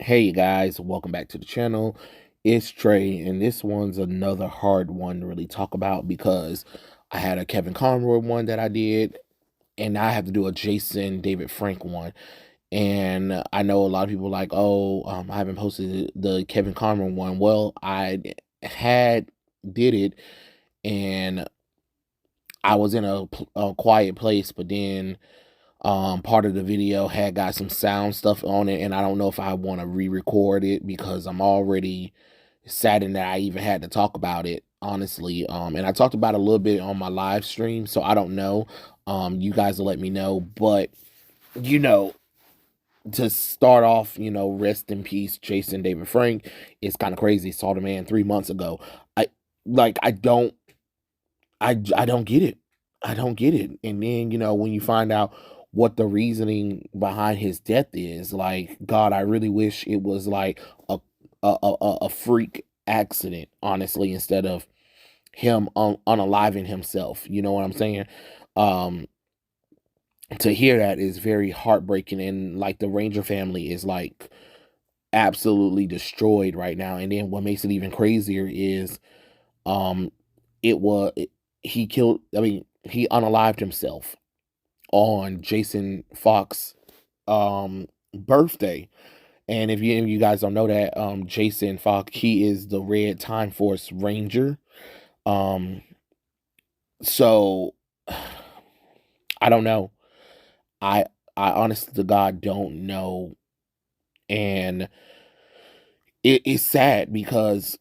Hey you guys, welcome back to the channel. It's Trey, and this one's another hard one to really talk about because I had a Kevin Conroy one that I did, and now I have to do a Jason David Frank one. And I know a lot of people are like, oh, I haven't posted the Kevin Conroy one. Well, I had did it, and I was in a quiet place, but then part of the video had got some sound stuff on it, and I don't know if I want to re-record it because I'm already saddened that I even had to talk about it, honestly. And I talked about it a little bit on my live stream, so I don't know. You guys will let me know. But you know, to start off, rest in peace, Jason David Frank. It's kind of crazy. Saw the man 3 months ago. I like I don't get it. I don't get it. And then, when you find out what the reasoning behind his death is, like, God, I really wish it was like a a freak accident, honestly, instead of him unaliving himself. You know what I'm saying? Um, to hear that is very heartbreaking, and like the Ranger family is like absolutely destroyed right now. And then what makes it even crazier is um it was he killed, I mean, he unalived himself on Jason Fox birthday. And if you guys don't know that, Jason Fox, he is the Red Time Force Ranger. Um so I don't know. I I honestly to God don't know. And it's sad because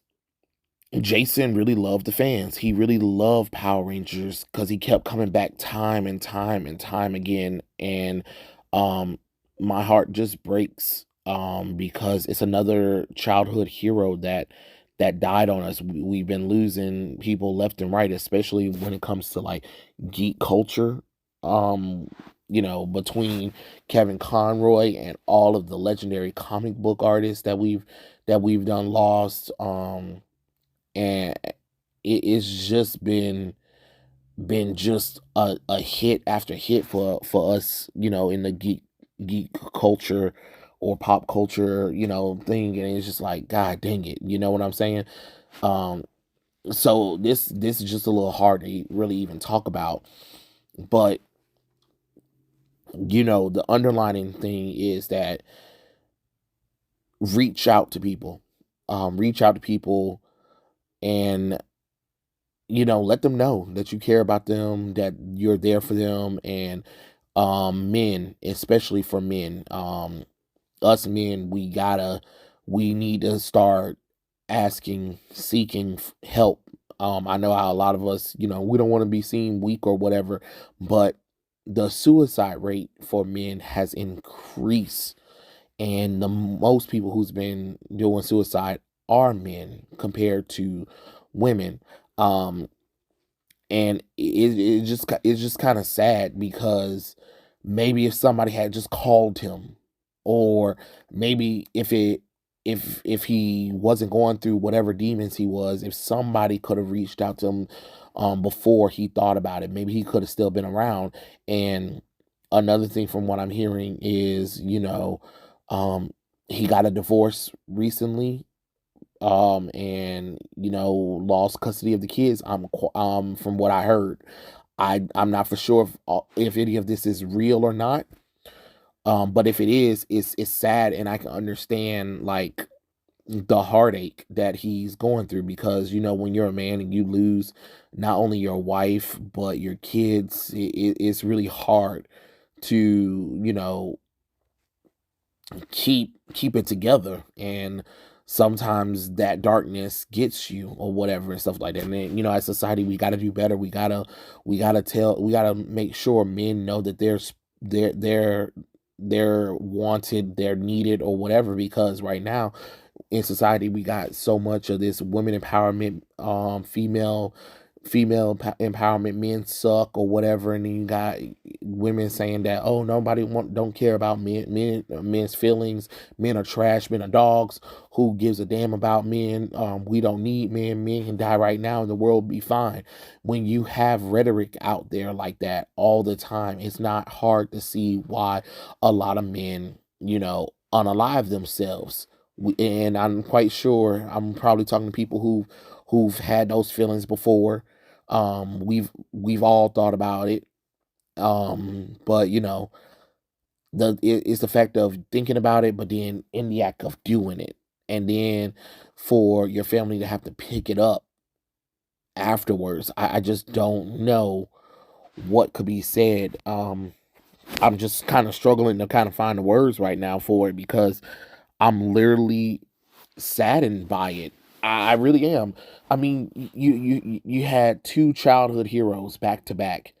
Jason really loved the fans. He really loved Power Rangers because he kept coming back time and time and time again. And um my heart just breaks because it's another childhood hero that died on us. We've been losing people left and right, especially when it comes to like geek culture. Um between Kevin Conroy and all of the legendary comic book artists that we've done lost. And it's just been just a hit after hit for us, in the geek culture or pop culture, thing. And it's just like, God dang it, you know what I'm saying? um so this is just a little hard to really even talk about. But the underlining thing is that reach out to people, reach out to people, and let them know that you care about them, that you're there for them. And men, especially for men, us men, we need to start asking, seeking help. I know how a lot of us, we don't want to be seen weak or whatever, but the suicide rate for men has increased, and the most people who's been doing suicide are men compared to women. um and it's just kind of sad because maybe if somebody had just called him, or maybe if he wasn't going through whatever demons he was, if somebody could have reached out to him before he thought about it, maybe he could have still been around. And another thing from what I'm hearing is, um he got a divorce recently, and lost custody of the kids. From what I heard, I'm not for sure if any of this is real or not. But if it is, it's sad, and I can understand like the heartache that he's going through, because when you're a man and you lose not only your wife but your kids, it's really hard to keep it together. And sometimes that darkness gets you or whatever and stuff like that. And then, as society, we got to do better. We got to make sure men know that they're wanted, they're needed, or whatever. Because right now in society, we got so much of this women empowerment, empowerment, men suck or whatever. And then you got women saying that, oh, don't care about men's feelings, men are trash, men are dogs, who gives a damn about men, we don't need men can die right now and the world will be fine. When you have rhetoric out there like that all the time, it's not hard to see why a lot of men unalive themselves. And I'm quite sure I'm probably talking to people who've had those feelings before. We've all thought about it. But it's the fact of thinking about it, but then in the act of doing it, and then for your family to have to pick it up afterwards. I just don't know what could be said. I'm just kind of struggling to kind of find the words right now for it because I'm literally saddened by it. I really am. I mean, you had two childhood heroes back to back.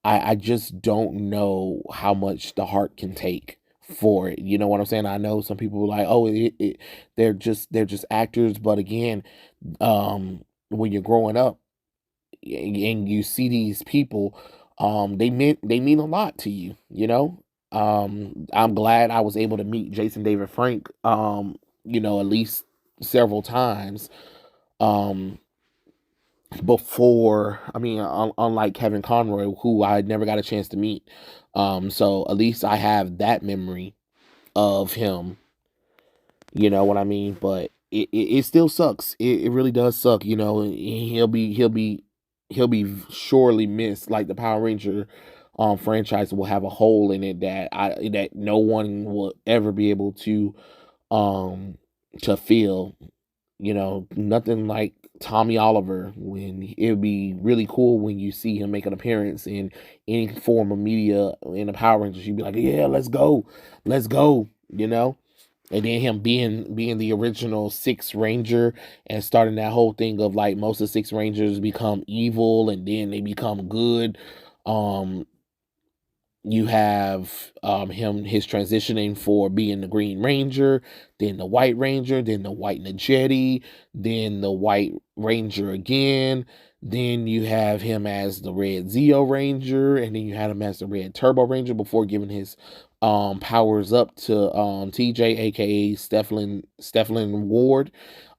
I just don't know how much the heart can take for it. You know what I'm saying? I know some people are like, oh, they're just actors, but again, when you're growing up and you see these people, they mean a lot to you. I'm glad I was able to meet Jason David Frank, at least several times. Um, Before, I mean, unlike Kevin Conroy, who I never got a chance to meet. So at least I have that memory of him. You know what I mean? But it still sucks. It really does suck. He'll be surely missed. Like the Power Ranger franchise will have a hole in it that no one will ever be able um to fill. Nothing like Tommy Oliver. When it would be really cool when you see him make an appearance in any form of media in the Power Rangers. You'd be like, yeah, let's go, let's go. And then him being the original Sixth Ranger and starting that whole thing of like most of the Six Rangers become evil and then they become good. Um, you have his transitioning for being the Green Ranger, then the White Ranger, then the White Najeti, then the White Ranger again. Then you have him as the Red Zeo Ranger, and then you had him as the Red Turbo Ranger before giving his powers up to TJ, aka Stefan Ward.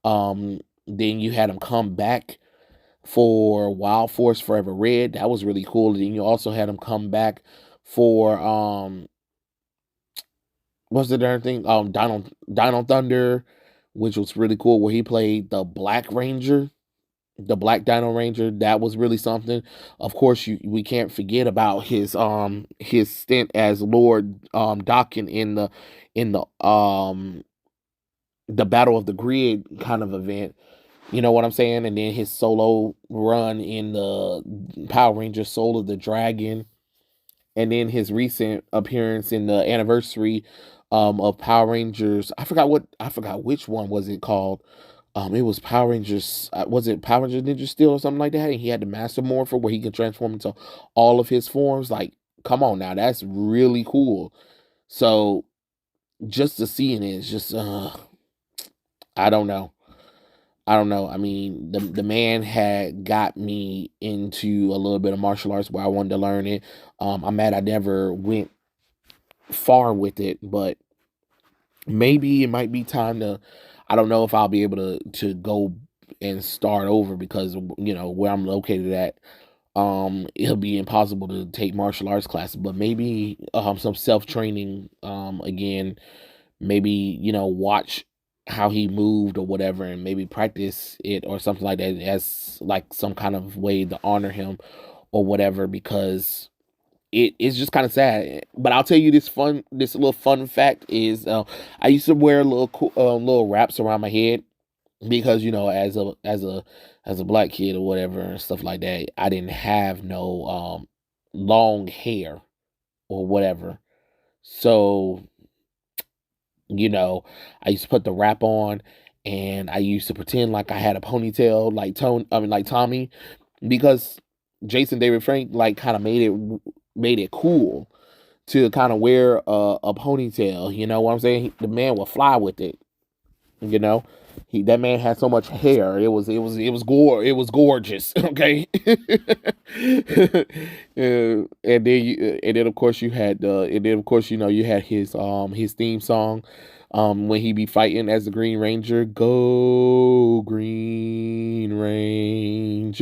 Then you had him come back for Wild Force Forever Red. That was really cool. And then you also had him come back for what's the darn thing? Dino Thunder, which was really cool, where he played the Black Ranger, the Black Dino Ranger. That was really something. Of course, we can't forget about his stint as Lord Dokken in the Battle of the Grid kind of event. You know what I'm saying? And then his solo run in the Power Rangers Soul of the Dragon, and then his recent appearance in the anniversary of Power Rangers. I forgot which one was it called. It was Power Rangers. Was it Power Rangers Ninja Steel or something like that? And he had the Master Morpher where he can transform into all of his forms. Like, come on now, that's really cool. So just to see it is just, I don't know. I don't know. I mean, the man had got me into a little bit of martial arts where I wanted to learn it. I'm mad I never went far with it, but maybe it might be time to. I don't know if I'll be able to go and start over because where I'm located at. It'll be impossible to take martial arts classes, but maybe some self training again. Maybe watch how he moved or whatever, and maybe practice it or something like that as like some kind of way to honor him or whatever, because it is just kind of sad. But I'll tell you this little fun fact is, I used to wear little wraps around my head because as a black kid or whatever and stuff like that, I didn't have no long hair or whatever. So you know, I used to put the wrap on and I used to pretend like I had a ponytail like Tommy, because Jason David Frank like kind of made it cool to kind of wear a ponytail. You know what I'm saying? The man would fly with it. You know, that man had so much hair. It was gorgeous. Okay. And then of course you had his theme song, when he be fighting as the Green Ranger. Go Green Rangers,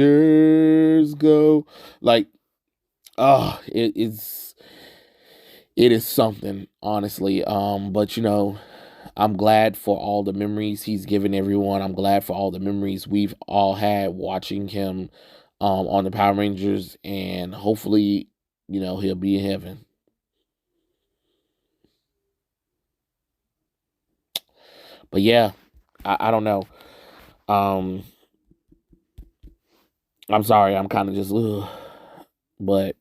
go! Like, it is something, honestly. But I'm glad for all the memories he's given everyone. I'm glad for all the memories we've all had watching him on the Power Rangers, and hopefully, he'll be in heaven. But yeah, I don't know. Um, I'm sorry, I'm kind of just, ugh. But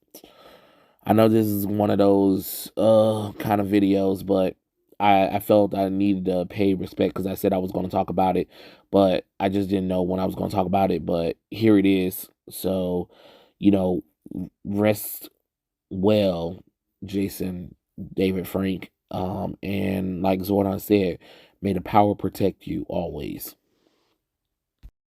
I know this is one of those kind of videos, but I felt I needed to pay respect because I said I was going to talk about it, but I just didn't know when I was going to talk about it. But here it is. So, you know, rest well, Jason, David, Frank. And like Zordon said, may the power protect you always.